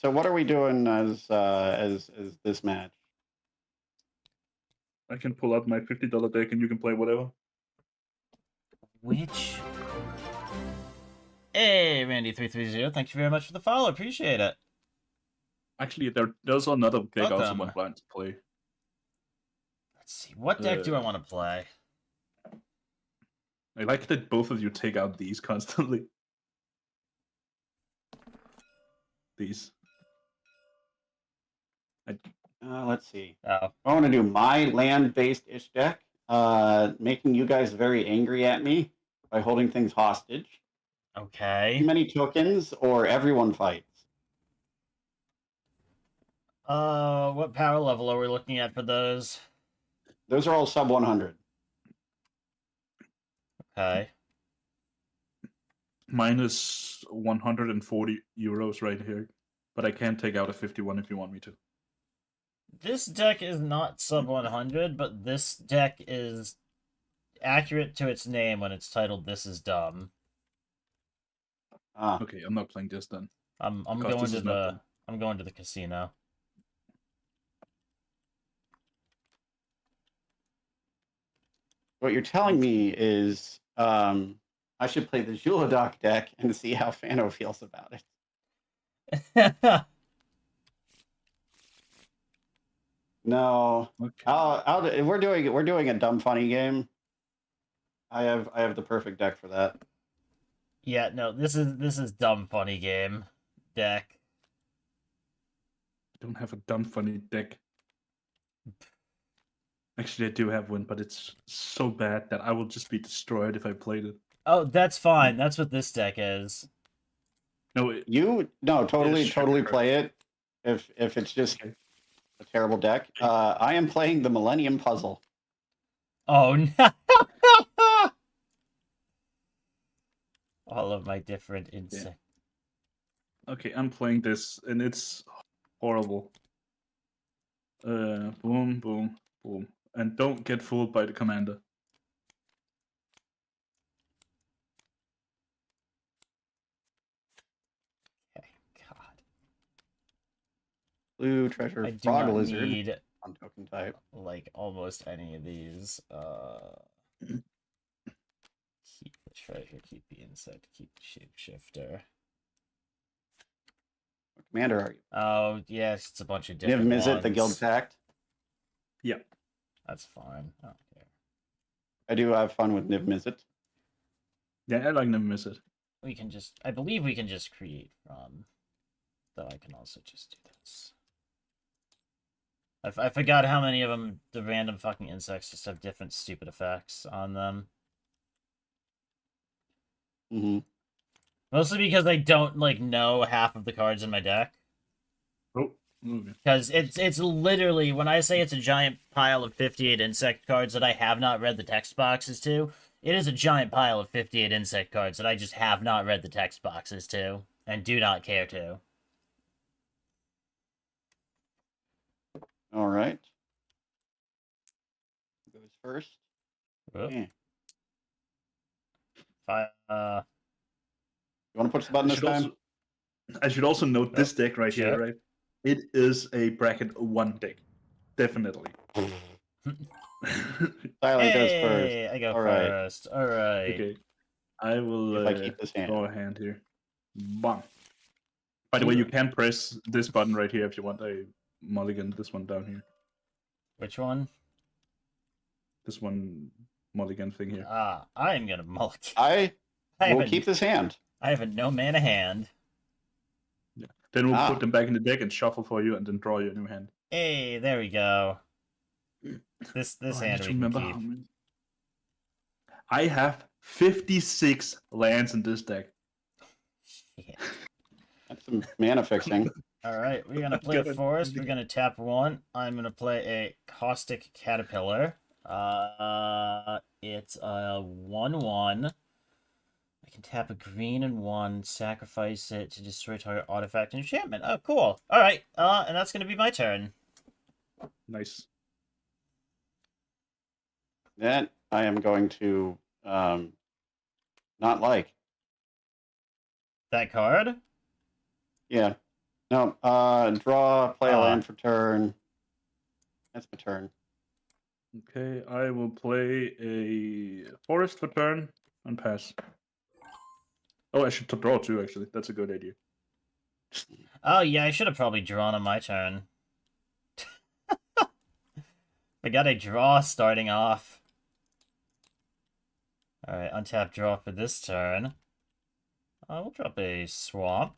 So what are we doing as this match? I can pull out my $50 deck and you can play whatever. Which? Hey, Randy330, thank you very much for the follow. Appreciate it. Actually, there's another deck I also Welcome. want Brian to play. Let's see. What deck do I want to play? I like that both of you take out these constantly. These. Let's see. Oh. I want to do my land-based-ish deck, making you guys very angry at me by holding things hostage. Okay. Too many tokens, or everyone fights. What power level are we looking at for those? Those are all sub 100. Okay. Mine is 140 euros right here, but I can take out a 51 if you want me to. This deck is not sub 100, but this deck is accurate to its name when it's titled "This is Dumb." Ah. Okay, I'm not playing this then. I'm going to the casino. What you're telling me is I should play the Julidoc deck and see how Phanno feels about it. No. Okay. We're doing a dumb funny game. I have the perfect deck for that. Yeah, no, this is dumb funny game deck. I don't have a dumb funny deck. Actually, I do have one, but it's so bad that I will just be destroyed if I played it. Oh, that's fine. That's what this deck is. No, totally play it. If it's just a terrible deck. I am playing the Millennium Puzzle. Oh no! All of my different insects. Yeah. Okay, I'm playing this, and it's horrible. Boom, boom, boom. And don't get fooled by the commander. Okay, God. Blue treasure, I do frog not lizard need on token type. Like almost any of these. Keep the treasure, keep the insect, keep the shapeshifter. What commander are you? Oh yes, it's a bunch of different Niv-Mizzet, the Guildpact. Yep. That's fine. I don't care. I do have fun with Niv-Mizzet. Yeah, I like Niv-Mizzet. We can just, I believe we can just create from. Though I can also just do this. I forgot how many of them, the random fucking insects just have different stupid effects on them. Mm-hmm. Mostly because I don't, like, know half of the cards in my deck. Oh, okay. Because it's literally, when I say it's a giant pile of 58 insect cards that I have not read the text boxes to, it is a giant pile of 58 insect cards that I just have not read the text boxes to, and do not care to. All right. Who goes first? Oh. Yeah. You want to push the button this time? I should also note this deck right here, right? It is a bracket 1 deck. Definitely. Silent goes first. I go first. All right. Okay. I will if I keep this hand. draw a hand here. Bam. By the way, you can press this button right here if you want a mulligan. This one down here. Which one? This one mulligan thing here. I am gonna mulligan. I will keep this hand. I have a no mana hand. Yeah. Then we'll put them back in the deck and shuffle for you, and then draw your new hand. Hey, there we go. This hand we can keep. I have 56 lands in this deck. Shit. That's some mana fixing. All right, we're gonna play a forest. We're gonna tap 1. I'm gonna play a caustic caterpillar. It's a 1/1. I can tap a green and 1, sacrifice it to destroy target artifact enchantment. Oh, cool. All right, and that's gonna be my turn. Nice. That I am going to not like. That card? Yeah. No, draw, play a Ah. land for turn. That's my turn. Okay, I will play a forest for turn and pass. Oh, I should draw too, actually. That's a good idea. Oh, yeah, I should have probably drawn on my turn. I got a draw starting off. Alright, untap draw for this turn. We'll drop a swamp.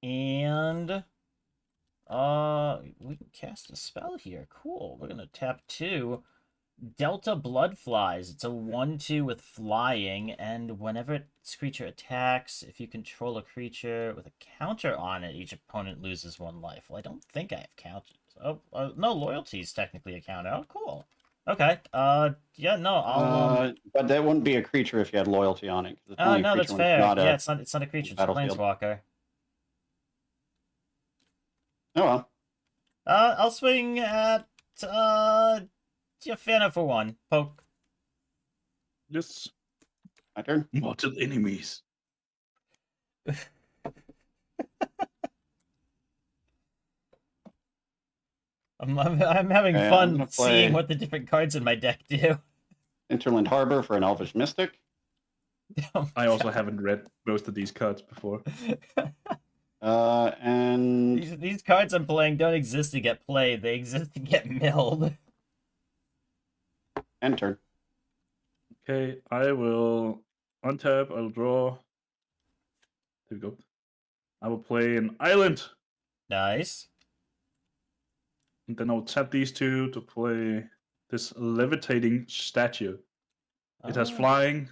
And... we can cast a spell here. Cool. We're gonna tap 2. Delta Bloodflies. It's a 1/2 with flying, and whenever this creature attacks, if you control a creature with a counter on it, each opponent loses 1 life. Well, I don't think I have counters. Oh, no, loyalty is technically a counter. Oh, cool. Okay. Yeah, no, I'll. But that wouldn't be a creature if you had loyalty on it. 'Cause it's Oh, only a no, that's creature when fair. not Yeah, it's not a creature. It's a battlefield. planeswalker. Oh well. I'll swing at yeah, Phanno for 1. Poke. Yes. My turn. Mortal enemies. I'm having Okay, I'm fun gonna seeing play- what the different cards in my deck do. Interland Harbor for an Elvish Mystic. I also haven't read most of these cards before. And These cards I'm playing don't exist to get played. They exist to get milled. end turn. Okay, I will untap, I'll draw. There we go. I will play an island. Nice. And then I'll tap these 2 to play this levitating statue. It has Oh. flying.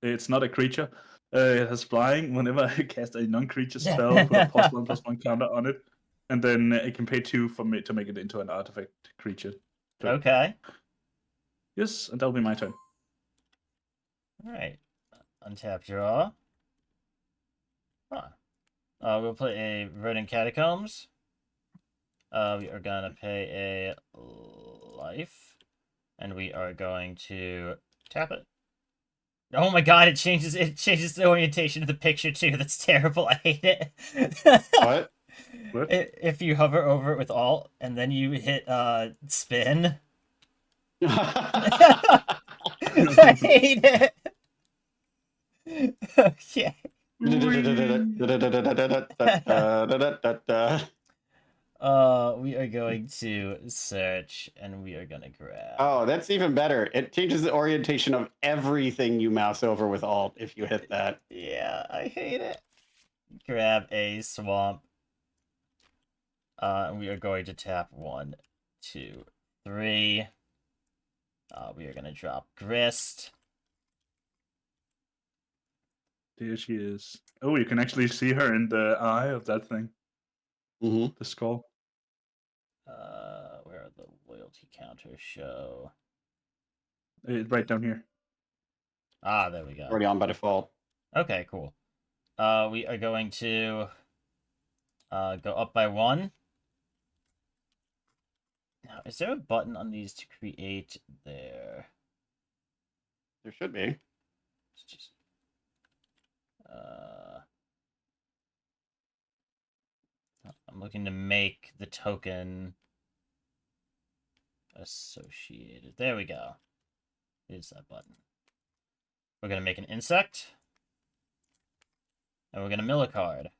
It's not a creature. It has flying. Whenever I cast a non-creature spell, put a +1/+1 counter on it, and then it can pay 2 for me to make it into an artifact creature. So, Okay. yes, and that'll be my turn. Alright. Untap draw. Huh. We'll play a Verdant Catacombs. We are gonna pay a life. And we are going to tap it. Oh my god, it changes the orientation of the picture too. That's terrible. I hate it. What? What? If you hover over it with Alt and then you hit spin. I hate it. Okay. We are going to search and we are gonna grab. Oh, that's even better. It changes the orientation of everything you mouse over with Alt if you hit that. Yeah, I hate it. Grab a swamp. And we are going to tap 1, 2, 3. We are gonna drop Grist. There she is. Oh, you can actually see her in the eye of that thing. Mm-hmm. The skull. Where are the loyalty counters show? Right down here. Ah, there we go. Already on by default. Okay, cool. We are going to go up by 1. Now, is there a button on these to create their... There should be. It's just... I'm looking to make the token associated. There we go. Here's that button. We're going to make an insect. And we're going to mill a card.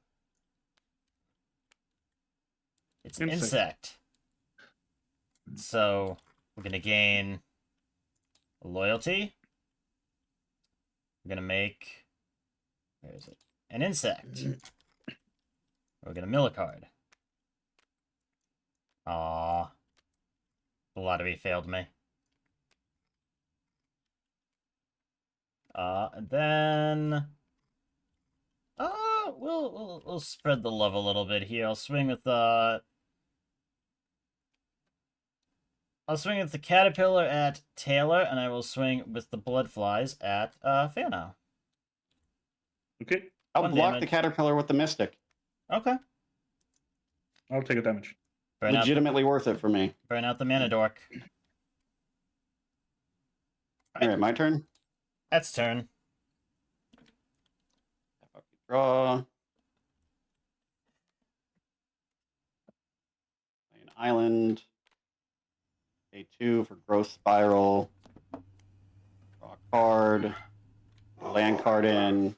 It's an insect. So we're going to gain loyalty. We're going to make... Where is it? An insect. We're going to mill a card. Aww. The lottery failed me. And then... we'll spread the love a little bit here. I'll swing with the caterpillar at Taylor, and I will swing with the bloodflies at Phanno. Okay. I'll 1 block damage. the caterpillar with the mystic. Okay. I'll take a damage. Burn out, Legitimately worth it for me. burn out the mana dork. All right, my turn. That's turn. draw. Play an island. Pay 2 for growth spiral. Draw a card. Land card in.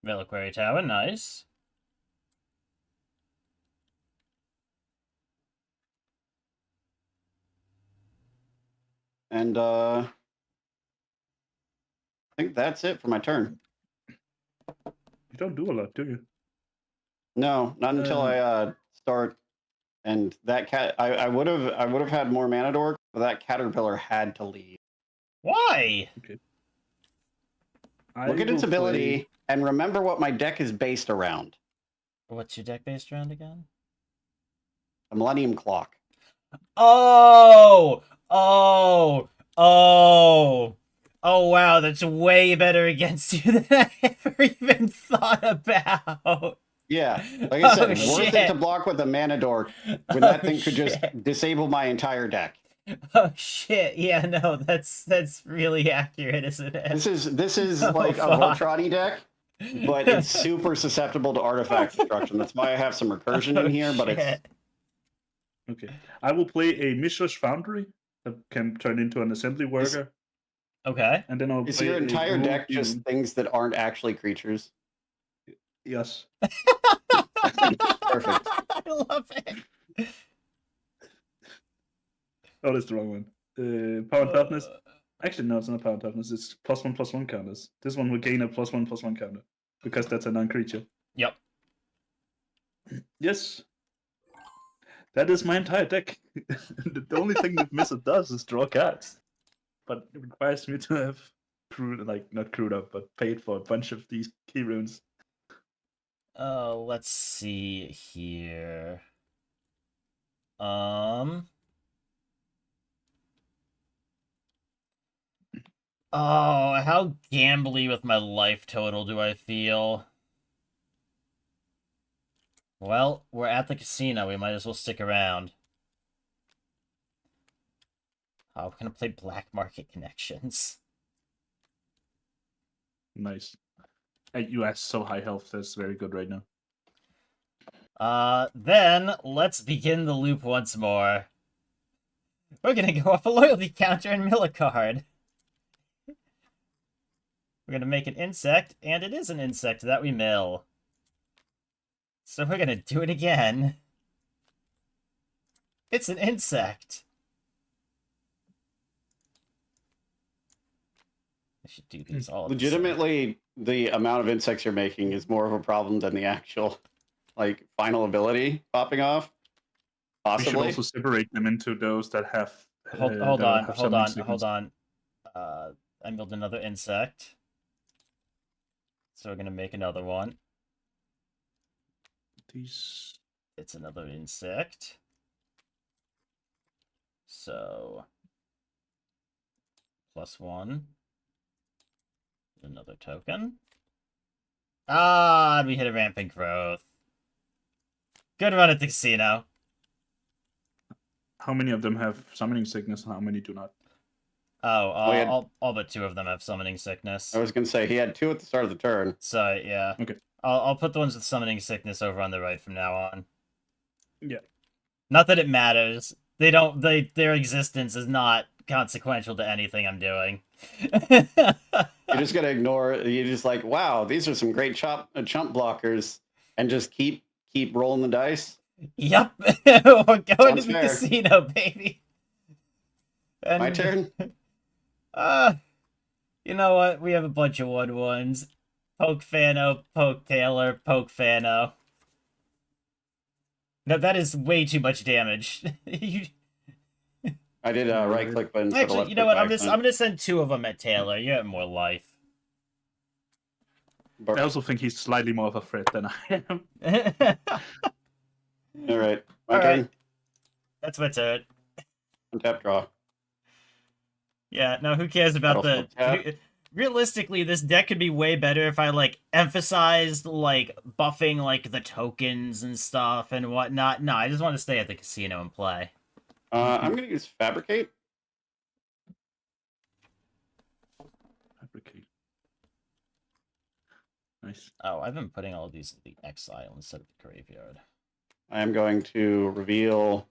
Reliquary Tower, nice. And I think that's it for my turn. You don't do a lot, do you? No, not until I start. And that cat, I would have had more mana dork, but that caterpillar had to leave. Why? Okay. Look at its ability and remember what my deck is based around. What's your deck based around again? A Millennium Clock. Oh! Oh! Oh! Oh, wow, that's way better against you than I ever even thought about. Yeah, like I said, Oh, worth it shit. to block with a mana dork when Oh, that thing could just shit. disable my entire deck. Oh shit! Yeah, no, that's really accurate, isn't it? This is Oh, like a fuck. Voltron deck, but it's super susceptible to artifact destruction. That's why I have some recursion Oh, in here, but it's shit. Okay. I will play a Mishra's Foundry that can turn into an assembly worker. Okay. And then I'll is play your a entire Gold deck just Dune. things that aren't actually creatures? Yes. Perfect. I love it. Oh, that's the wrong one. Power and toughness. Actually, no, it's not power and toughness. It's +1/+1 counters. This one will gain a +1/+1 counter because that's a non-creature. Yep. Yes. That is my entire deck. The only thing that Niv-Mizzet does is draw cards. But it requires me to have not crewed up, but paid for a bunch of these key runes. Let's see here. Oh, how gambly with my life total do I feel? Well, we're at the casino. We might as well stick around. Oh, we're gonna play Black Market Connections. Nice. You have so high health, that's very good right now. Then let's begin the loop once more. We're gonna go off a loyalty counter and mill a card. We're gonna make an insect, and it is an insect that we mill. So we're gonna do it again. It's an insect. I should do these all. Legitimately, the amount of insects you're making is more of a problem than the actual, like, final ability popping off. We should Possibly. also separate them into those that have. Hold on. I milled another insect. So we're gonna make another one. These. It's another insect. So +1. Another token. Ah, we hit a rampant growth. Good run at the casino. How many of them have summoning sickness and how many do not? Oh, all but 2 of them have summoning sickness. I was going to say, he had 2 at the start of the turn. So, yeah. Okay. I'll put the ones with summoning sickness over on the right from now on. Yeah. Not that it matters. Their existence is not consequential to anything I'm doing. You're just going to ignore, you're just like, wow, these are some great chump blockers, and just keep rolling the dice. Yep. We're going Sounds to the fair. casino, baby. And, My turn? You know what? We have a bunch of 1/1s. Poke Phanno, poke Taylor, poke Phanno. No, that is way too much damage. I did right click button. instead of Actually, left you know click what? by I'm gonna send 2 of them at Taylor. You have more life. accident. I also think he's slightly more of a threat than I am. All right. My All turn. right. That's my turn. Untap draw. Yeah, no, who cares about Battlefield tap. Realistically, this deck could be way better if I, like, emphasized, like, buffing, like, the tokens and stuff and whatnot. No, I just want to stay at the casino and play. I'm going to use Fabricate. Fabricate. Nice. Oh, I've been putting all of these in the exile instead of the graveyard. I am going to reveal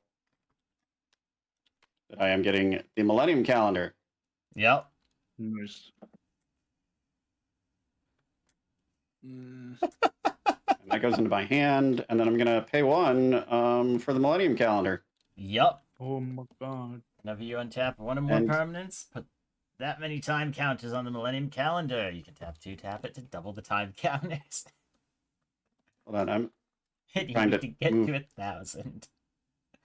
that I am getting the Millennium Calendar. Yep. Nice. And that goes into my hand, and then I'm gonna pay 1 for the Millennium Calendar. Yep. Oh my god. Whenever you untap one or more And- permanents, put that many time counters on the Millennium Calendar. You can tap it to double the time counters. Hold on, I'm You Trying to can get move. to 1,000.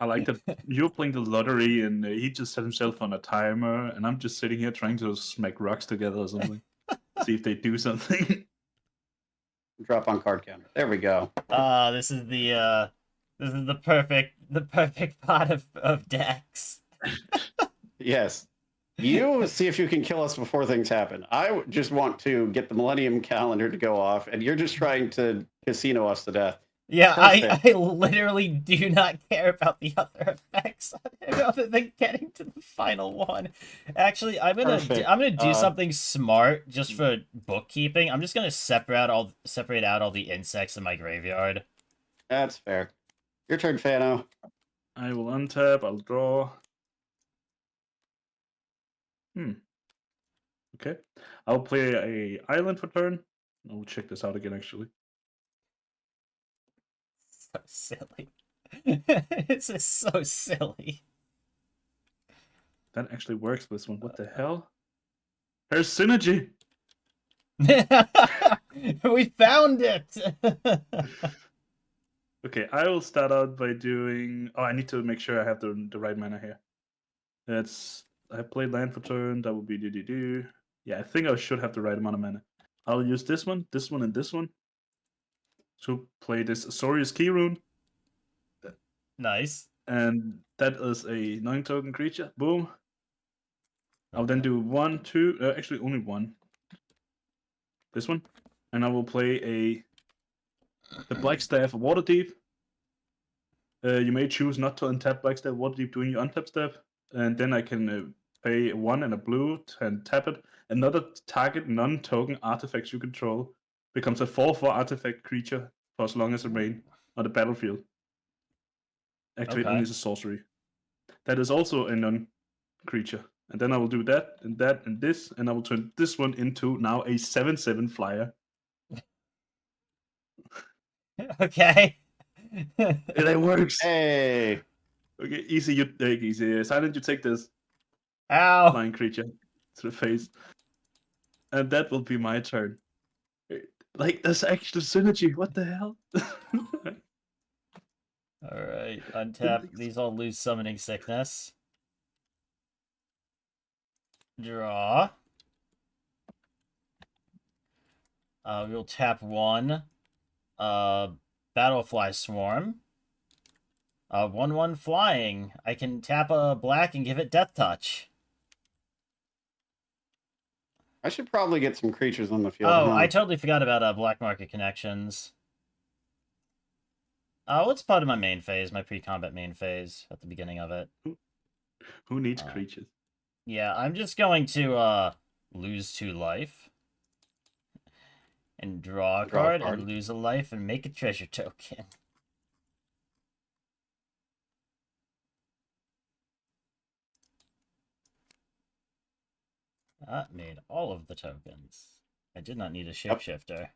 I like that you're playing the lottery and he just set himself on a timer, and I'm just sitting here trying to smack rocks together or something. See if they do something. drop on card counter. There we go. This is the perfect pot of decks. Yes. You see if you can kill us before things happen. I just want to get the Millennium Calendar to go off, and you're just trying to casino us to death. Yeah, Perfect. I literally do not care about the other effects on it other than getting to the final one. Actually, I'm gonna Perfect. do something smart just for bookkeeping. I'm just gonna separate out all the insects in my graveyard. That's fair. Your turn, Phanno. I will untap, I'll draw. Okay. I'll play a island for turn. I'll check this out again actually. So silly. This is so silly. That actually works with this one. What the hell? There's synergy! We found it! Okay, I will start out by doing... Oh, I need to make sure I have the right mana here. I played land for turn. That would be do. Yeah, I think I should have the right amount of mana. I'll use this one, and this one to play this Azorius Key Rune. Nice. And that is a 9-token creature. Boom. I'll then do 1, 2, actually only 1. This one. And I will play the Blackstaff Waterdeep. You may choose not to untap Blackstaff Waterdeep during your untap step. And then I can pay 1 and a blue and tap it. Another target non-token artifacts you control becomes a 4/4 artifact creature for as long as it remains on the battlefield. Actually, Okay. only as a sorcery. That is also a non-creature. And then I will do that, and this, and I will turn this one into now a 7/7 flyer. Okay. It works! Hey. Okay, easy, you take easy. Silent, you take this Ow. flying creature to the face. And that will be my turn. Like, there's actual synergy. What the hell? Alright, untap. These all lose summoning sickness. Draw. We'll tap 1. Battlefly Swarm. 1/1 flying. I can tap a black and give it Death Touch. I should probably get some creatures on the field. Oh, huh? I totally forgot about Black Market Connections. What's part of my main phase, my pre-combat main phase, at the beginning of it? Who needs creatures? Yeah, I'm just going to lose 2 life. And draw a card, and lose a life, and make a treasure token. That made all of the tokens. I did not need a shapeshifter.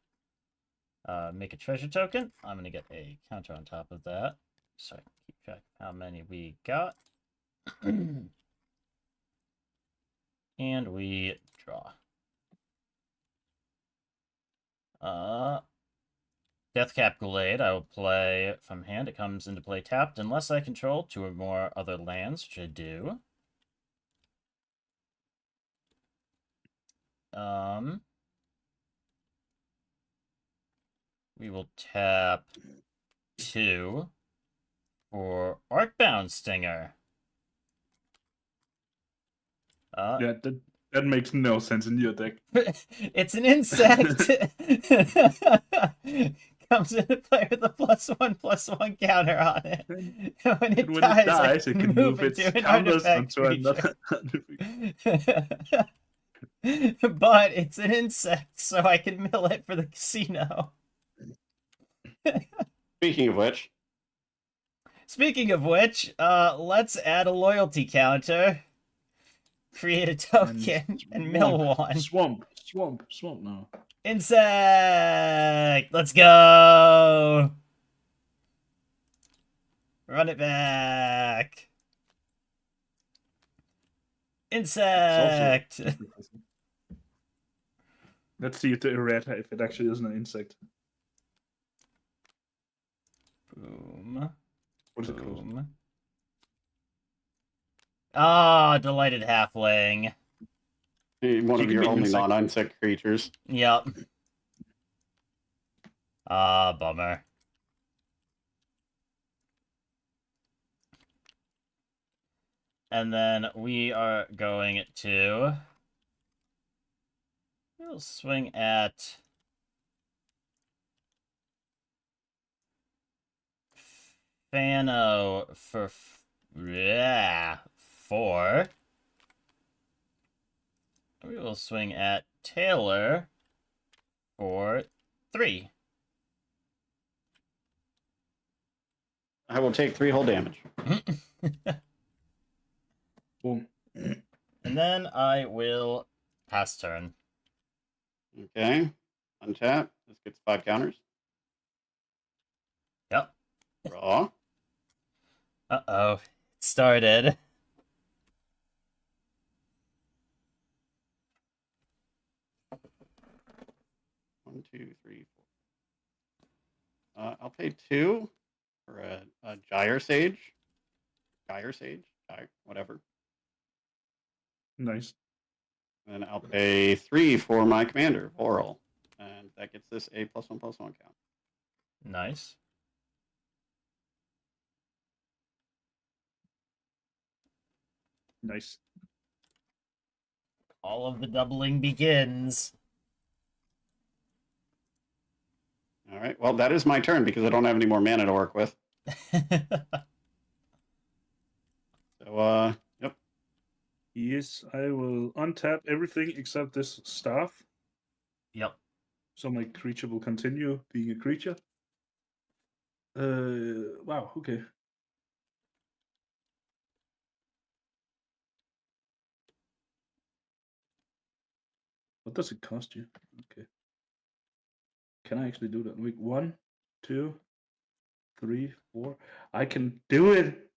Make a treasure token. I'm going to get a counter on top of that. So I can keep track of how many we got. And we draw. Deathcap Glade, I will play from hand. It comes into play tapped unless I control 2 or more other lands, which I do. We will tap 2 for Arcbound Stinger. Yeah, that makes no sense in your deck. It's an insect. Comes into play with a +1/+1 counter on it. When it dies, it can move its into an counters artifact onto another. But it's an insect, so I can mill it for the casino. Speaking of which, let's add a loyalty counter. Create a token and mill one. Swamp now. Insect! Let's go! Run it back. Insect! Let's see if the errata, if it actually isn't an insect. Boom. What is it called? Boom. Ah, delighted halfling. one She of can your be only insect. non-insect creatures. Yep. Ah, bummer. And then we are going to... We'll swing at... Phanno for... 4. We will swing at Taylor for 3. I will take 3 whole damage. Boom. And then I will pass turn. Okay. Untap. This gets 5 counters. Yep. Draw. Uh-oh. It started. One, 2, 3, 4. I'll pay 2 for a Gyre Sage. Whatever. Nice. And I'll pay 3 for my commander, Vorel. And that gets this a +1/+1 count. Nice. Nice. All of the doubling begins. All right. Well, that is my turn because I don't have any more mana to work with. So, yep. Yes, I will untap everything except this staff. Yep. So my creature will continue being a creature. Wow, okay. What does it cost you? Okay. Can I actually do that? Wait, 1, 2, 3, 4. I can do it.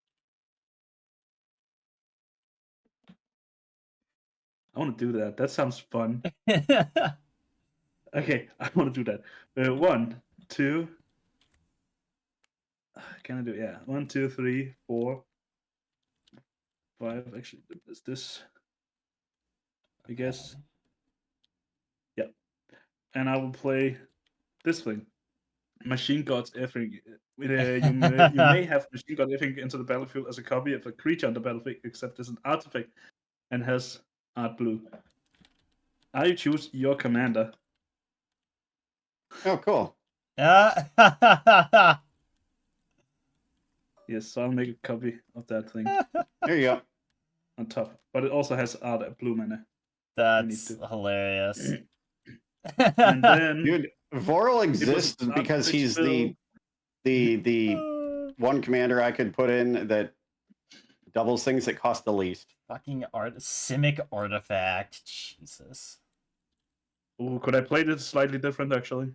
I want to do that. That sounds fun. Okay, I want to do that. 1, 2. Can I do it? Yeah. 1, 2, 3, 4, 5. Actually, is this? I guess. Yeah. And I will play this thing. Machine God's Everything. You may have Machine God Everything into the battlefield as a copy of a creature on the battlefield, except as an artifact and has art blue. I choose your commander. Oh, cool. Yeah. Yes, so I'll make a copy of that thing There you go. on top. But it also has art blue mana. That's hilarious. And then Dude, Vorel exists not because fixed he's bill. the one commander I could put in that doubles things that cost the least. Fucking Simic artifact. Jesus. Ooh, could I play this slightly different, actually?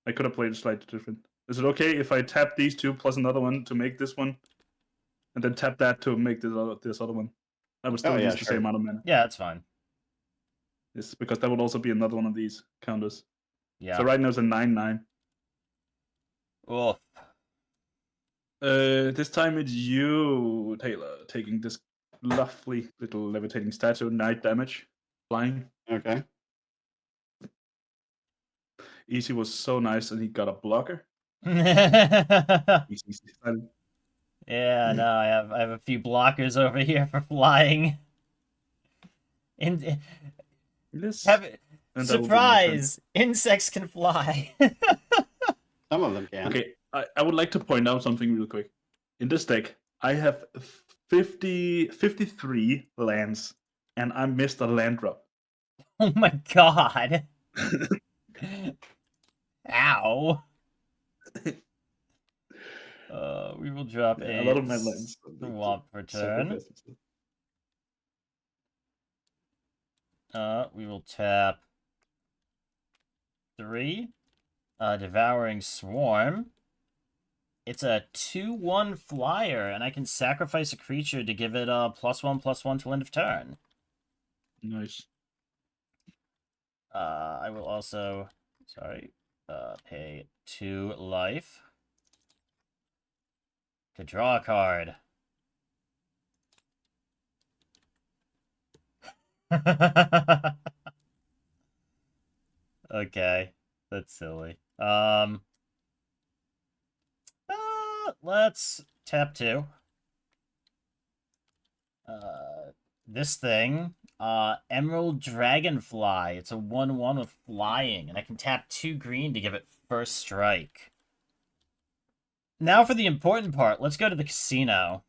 I could have played it slightly different. Is it okay if I tap these 2 plus another one to make this one? And then tap that to make this other one? I would still use the same amount of mana. Yeah, that's fine. Yes, because that would also be another one of these counters. Yeah. So right now it's a 9/9. Oof. This time it's you, Taylor, taking this lovely little levitating statue, 9 damage, flying. Okay. Easy was so nice, and he got a blocker. Easy. Yeah, no, I have a few blockers over here for flying. And Yes. And surprise! Insects can fly. Some of them can. Okay, I would like to point out something real quick. In this deck, I have 53 lands. and I missed a land drop. Oh my god. Ow. We will drop Yeah, a lot of my lands. swamp return. We will tap 3. Devouring Swarm. It's a 2/1 flyer, and I can sacrifice a creature to give it a +1/+1 till end of turn. Nice. I will also, pay 2 life to draw a card. Okay, that's silly. Let's tap 2. This thing, Emerald Dragonfly. It's a 1/1 with flying, and I can tap 2 green to give it first strike. Now for the important part. Let's go to the casino.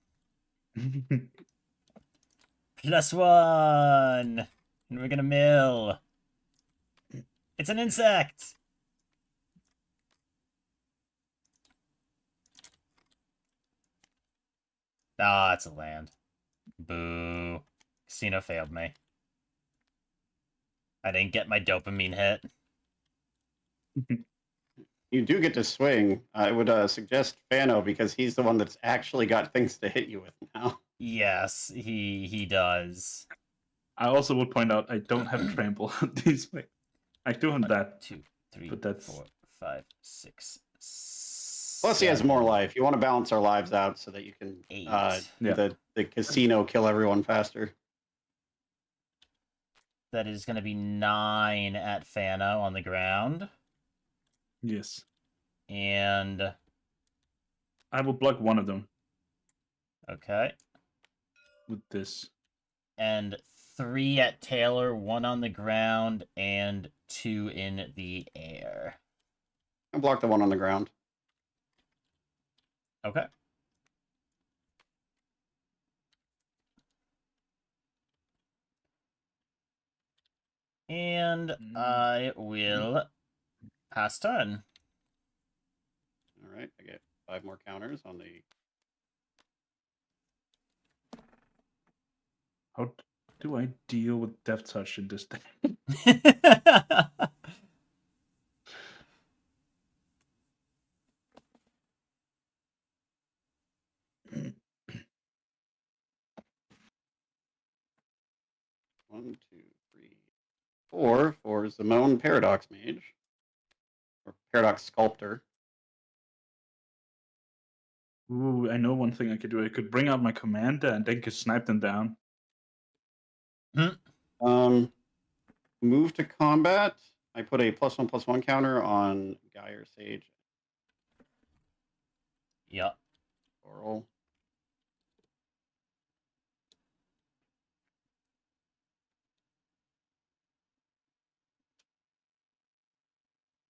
+1! And we're gonna mill. It's an insect! Ah, it's a land. Boo. Casino failed me. I didn't get my dopamine hit. You do get to swing. I would suggest Phanno because he's the one that's actually got things to hit you with now. Yes, he does. I also would point out I don't have trample on these. I do have that. 2, 3, but that's 4, 5, 6. Plus, he has more life. You want to balance our lives out so that you can the casino kill everyone faster. That is going to be 9 at Phanno on the ground. Yes. And I will block one of them. Okay. With this. And 3 at Taylor, 1 on the ground, and 2 in the air. I block the one on the ground. Okay. And I will pass turn. All right, I get 5 more counters on the... How do I deal with Death Touch in this thing? One, two, three, 4 for Zimone Paradox Mage. Or Paradox Sculptor. Ooh, I know one thing I could do. I could bring out my commander and then could snipe them down. Move to combat. I put a +1/+1 counter on Gyre Sage. Yep. Vorel.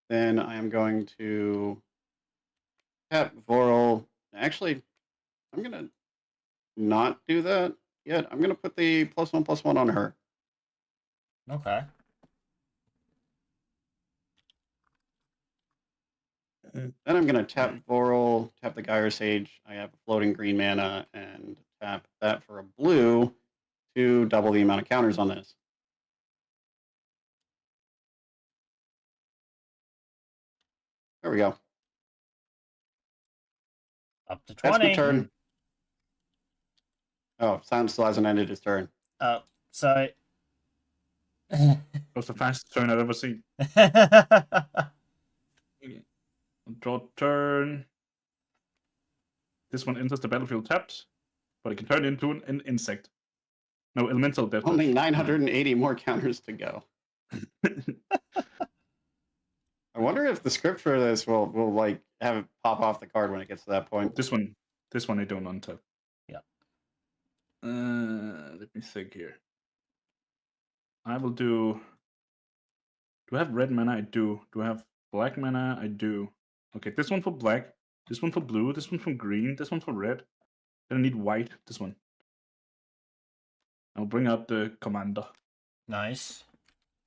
Then I am going to tap Vorel. Actually, I'm going to not do that yet. I'm going to put the +1/+1 on her. Okay. Then I'm going to tap Vorel, tap the Gyre Sage. I have a floating green mana, and tap that for a blue to double the amount of counters on this. There we go. Up to 20. That's my turn. Oh, Silent still hasn't ended his turn. Oh, sorry. That was the fastest turn I've ever seen. Okay. Draw turn. This one enters the battlefield tapped, but it can turn into an insect. No, elemental death. Only 980 more counters to go. I wonder if the script for this will like have it pop off the card when it gets to that point. This one I don't untap. Yeah. Let me think here. I will do. Do I have red mana? I do. Do I have black mana? I do. Okay, this one for black, this one for blue, this one for green, this one for red. Then I need white. This one. I'll bring out the commander. Nice.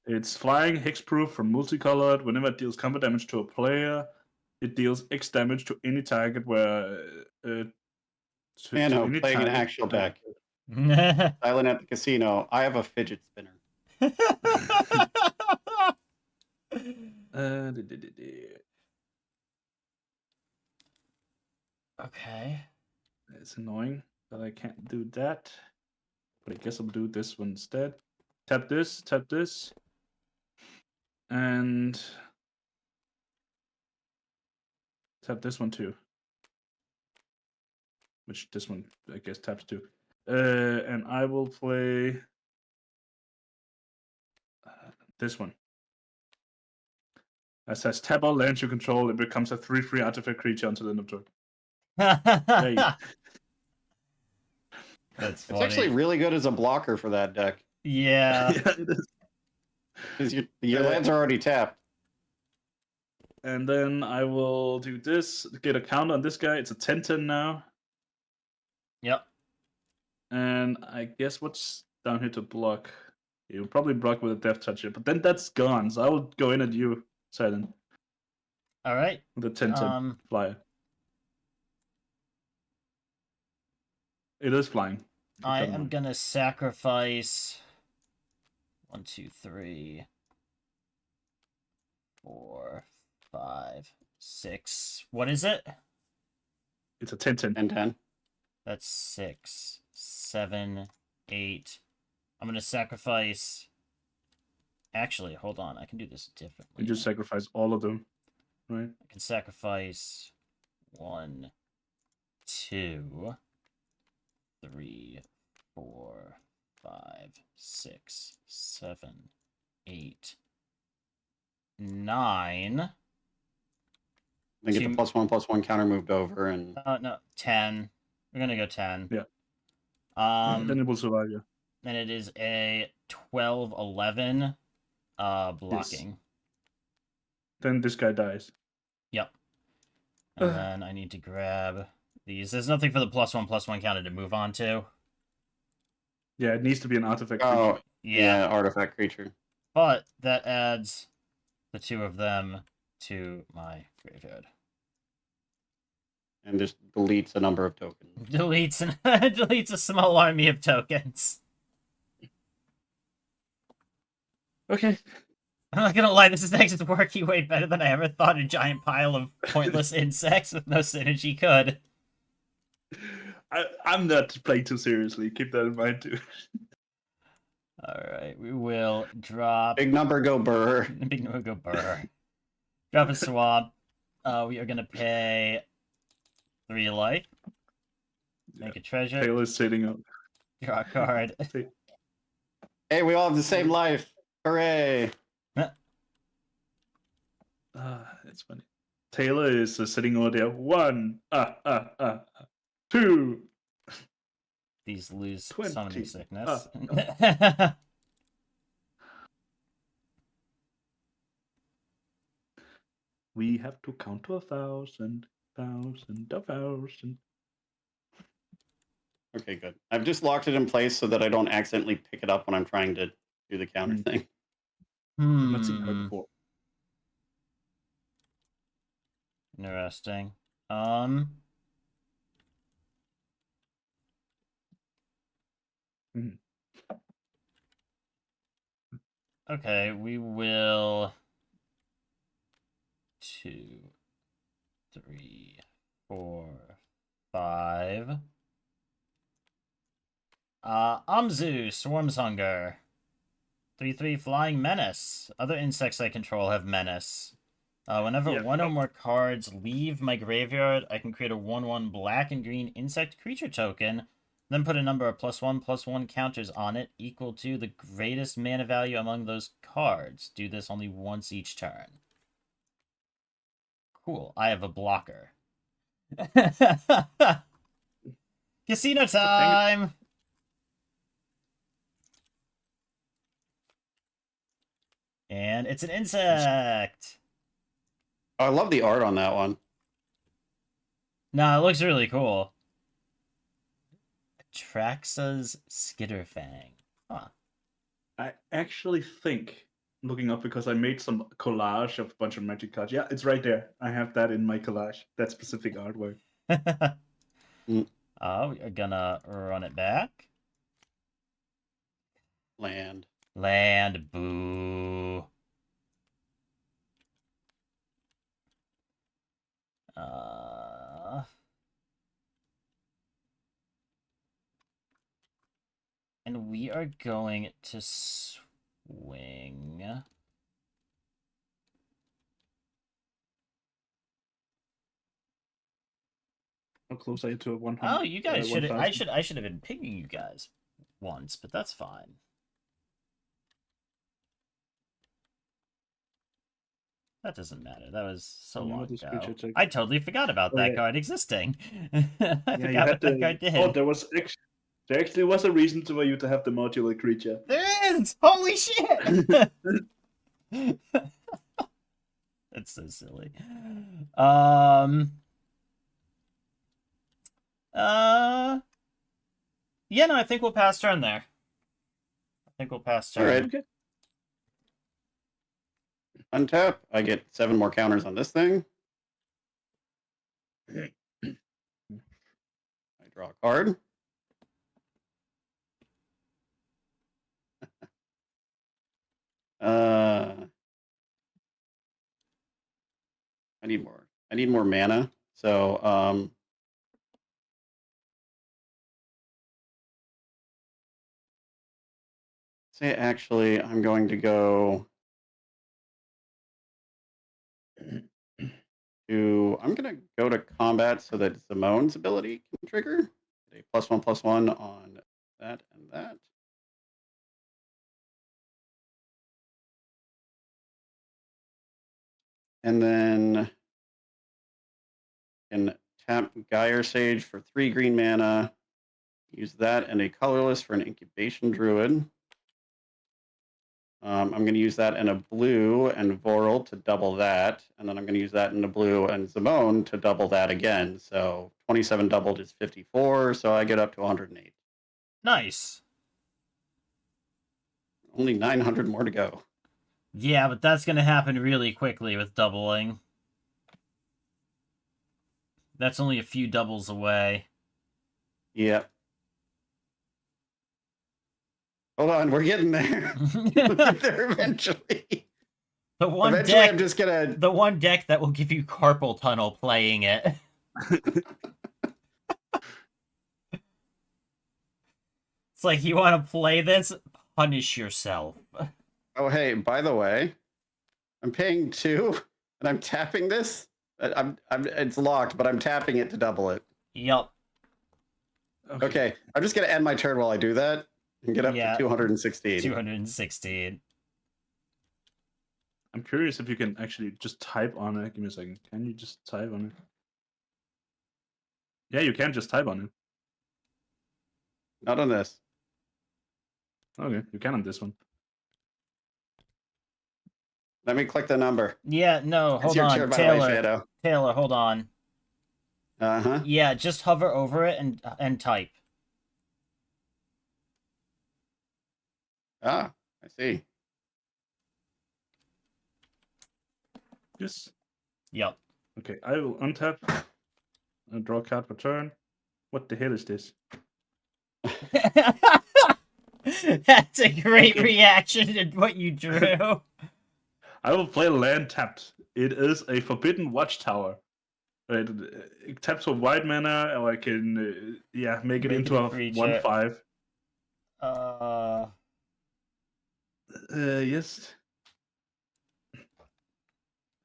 It's flying, hexproof from multicolored. Whenever it deals combat damage to a player, it deals X damage to any target where. Phanno, playing an actual deck. Silent at the casino. I have a fidget spinner. Okay. It's annoying that I can't do that. But I guess I'll do this one instead. Tap this, and tap this one too. Which this one, I guess, taps too. And I will play this one. That says tap all lands you control. It becomes a 3/3 artifact creature until the end of turn. That's funny. It's actually really good as a blocker for that deck. Yeah. Because your lands are already tapped. And then I will do this, get a counter on this guy. It's a 10/10 now. Yep. And I guess what's down here to block? You'll probably block with a Death Toucher, but then that's gone. So I will go in at you, Silent. All right. With a 10/10 flyer. It is flying. I am gonna sacrifice 1, 2, 3, 4, 5, 6. What is it? It's a 10/10. 10/10. That's 6, 7, 8. I'm gonna sacrifice. Actually, hold on. I can do this differently. You just sacrifice all of them, right? I can sacrifice 1, 2, 3, 4, 5, 6, 7, 8, 9. Then get the +1/+1 counter moved over and. No, 10. We're gonna go 10. Yeah. Then it will survive, yeah. And it is a 12/11 blocking. Yes. Then this guy dies. Yep. And then I need to grab these. There's nothing for the +1/+1 counter to move on to. Yeah, it needs to be an artifact Oh, creature. yeah, artifact creature. But that adds the 2 of them to my graveyard. And just deletes a number of tokens. Deletes a small army of tokens. Okay. I'm not gonna lie, this is actually working way better than I ever thought a giant pile of pointless insects with no synergy could. I'm not playing too seriously. Keep that in mind too. Alright, we will drop... Big number go burr. Big number go burr. Drop a swamp. We are gonna pay 3 life. Make a treasure. Taylor's sitting up. Draw a card. Hey, we all have the same life. Hooray! It's funny. Taylor is sitting over there. 1, 2. These lose 20. summoning sickness. We have to count to 1,000, 1,000. Okay, good. I've just locked it in place so that I don't accidentally pick it up when I'm trying to do the counter thing. Let's see card 4. Interesting. Okay, we will 2, 3, 4, 5. Amzu, Swarm's Hunger. 3/3 Flying Menace. Other insects I control have Menace. Whenever one or more cards leave my graveyard, I can create a 1/1 black and green insect creature token, then put a number of +1/+1 counters on it equal to the greatest mana value among those cards. Do this only once each turn. Cool. I have a blocker. Casino time! And it's an insect! Oh, I love the art on that one. No, it looks really cool. Atraxa's Skitterfang. Huh. I actually think, looking up, because I made some collage of a bunch of magic cards. Yeah, it's right there. I have that in my collage. That specific artwork. We're gonna run it back. Land. Land, boo. And we are going to swing. How close are you to a 100? Oh, you guys should. 1000? I should have been pinging you guys once, but that's fine. That doesn't matter. That was so long ago. I totally forgot about that card existing. I forgot what that card did. Oh, there actually was a reason for you to have the modular creature. There is! Holy shit! That's so silly. Yeah, no, I think we'll pass turn there. I think we'll pass turn. All right. Okay. Untap. I get 7 more counters on this thing. I draw a card. I need more. I need more mana. So say actually I'm going to go to combat so that Zimone's ability can trigger. A +1/+1 on that and that. And then can tap Gyre Sage for 3 green mana. Use that and a colorless for an Incubation Druid. I'm going to use that in a blue and Vorel to double that. And then I'm going to use that in a blue and Zimone to double that again. So 27 doubled is 54. So I get up to 108. Nice. Only 900 more to go. Yeah, but that's going to happen really quickly with doubling. That's only a few doubles away. Yep. Hold on, we're getting there. We'll get there eventually. The one Eventually, deck, I'm just gonna. The one deck that will give you Carpal Tunnel playing it. It's like, you want to play this? Punish yourself. Oh, hey, by the way, I'm paying 2, and I'm tapping this. It's locked, but I'm tapping it to double it. Yup. Okay, I'm just gonna end my turn while I do that and get up to 216. 216. I'm curious if you can actually just type on it. Give me a second. Can you just type on it? Yeah, you can just type on it. Not on this. Okay, you can on this one. Let me click the number. Yeah, no, hold on, Taylor. Taylor, hold on. Uh-huh. Yeah, just hover over it and type. Ah, I see. Yes. Yep. Okay, I will untap and draw a card per turn. What the hell is this? That's a great reaction to what you drew. I will play land tapped. It is a Forbidden Watchtower. It taps for white mana, or I can make it into a 1/5. Yes.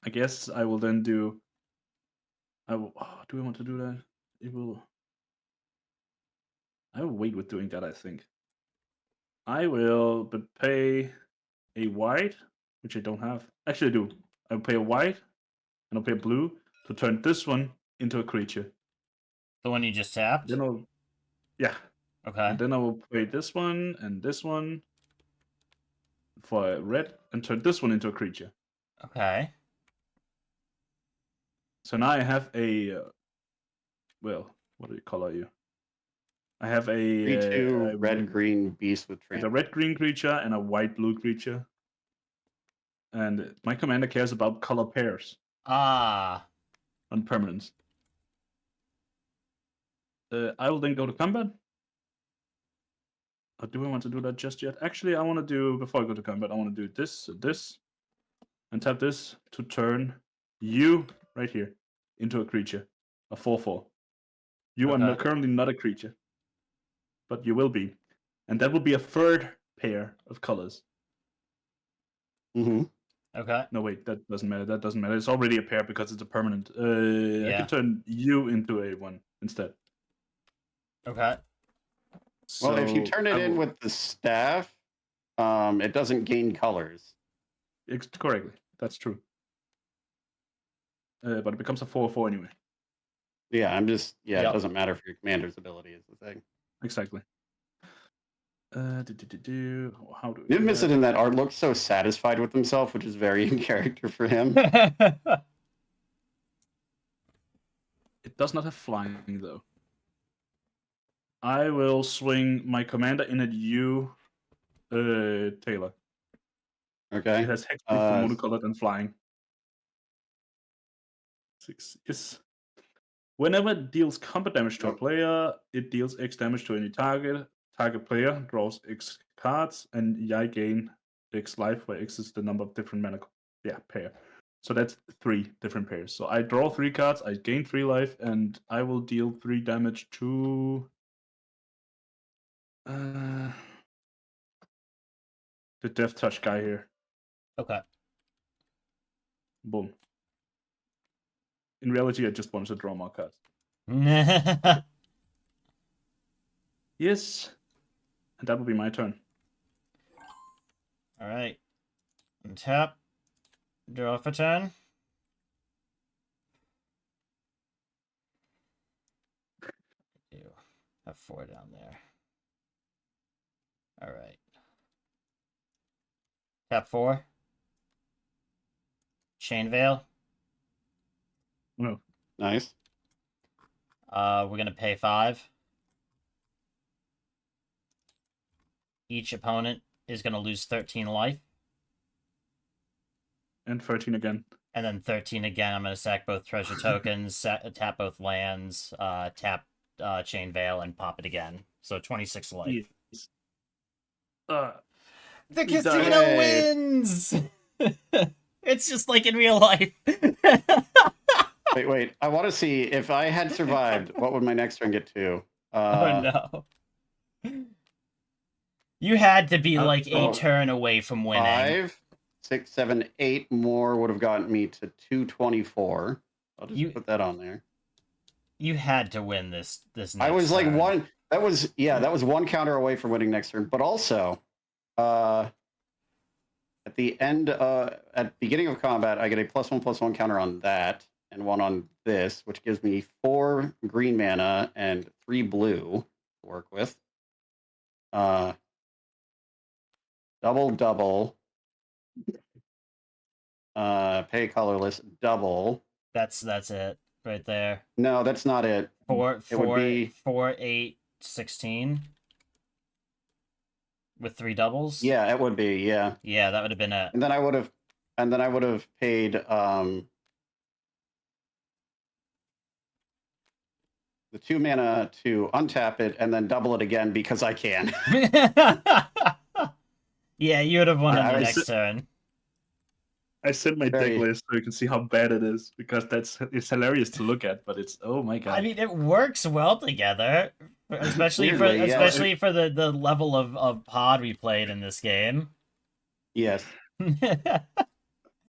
I guess I will then do. Do I want to do that? I will wait with doing that, I think. I will pay a white, which I don't have. Actually, I do. I'll pay a white, and I'll pay a blue to turn this one into a creature. The one you just tapped? Then yeah. Okay. And then I will pay this one for red, and turn this one into a creature. Okay. So now I have a... what do you color you? I have a 3/2 red-green beast with a trample. red-green creature and a white-blue creature. And my commander cares about color pairs Ah. on permanents. I will then go to combat. Or do I want to do that just yet? Actually, I want to do, before I go to combat, I want to do this, and tap this to turn you, right here, into a creature. A 4/4. You are Okay. currently not a creature, but you will be. And that will be a third pair of colors. Mm-hmm. Okay. No, wait, that doesn't matter. That doesn't matter. It's already a pair because it's a permanent. I Yeah. can turn you into a 1 instead. Okay. Well, if you So turn it in with the staff, it doesn't gain colors. Correctly. That's true. But it becomes a 4/4 anyway. Yeah, I'm just Yep. It doesn't matter for your commander's ability is the thing. Exactly. How do we Niv-Mizzet in that art looks so satisfied with himself, which is very in character for him. It does not have flying though. I will swing my commander in at you, Taylor. Okay. It has hexproof for monocolored and flying. 6 is. Whenever it deals combat damage to a player, it deals X damage to any target. Target player draws X cards, and I gain X life, where X is the number of different mana pair. So that's 3 different pairs. So I draw 3 cards, I gain 3 life, and I will deal 3 damage to the Death Touch guy here. Okay. Boom. In reality, I just wanted to draw more cards. Yes. And that will be my turn. Alright. Untap. Draw for turn. You have 4 down there. Alright. Tap 4. Chain Veil. No. Nice. We're gonna pay 5. Each opponent is gonna lose 13 life. And 13 again. And then 13 again. I'm gonna sack both treasure tokens, tap both lands, tap Chain Veil, and pop it again. So 26 life. Yes. The We casino died. wins! It's just like in real life. Wait. I want to see if I had survived, what would my next turn get to? Oh no. You had to be like a oh. turn away from winning. 5, 6, 7, 8 more would have gotten me to 224. I'll just put that on there. You had to win this next I was like turn. one. That was 1 counter away from winning next turn. But also, at the end, at beginning of combat, I get a +1/+1 counter on that, and 1 on this, which gives me 4 green mana and 3 blue to work with. Double. Pay colorless. Double. That's it right there. No, that's not it. 4, It would be 4, 8, 16. With 3 doubles? Yeah, it would be, yeah. Yeah, that would have been it. And then I would have paid the 2 mana to untap it and then double it again because I can. Yeah, you would have won on I your was- next turn. I sent my Very- deck list so you can see how bad it is, because it's hilarious to look at, but it's, oh my god. I mean, it works well together, especially Weirdly, yeah. especially for the level of pod we played in this game. Yes.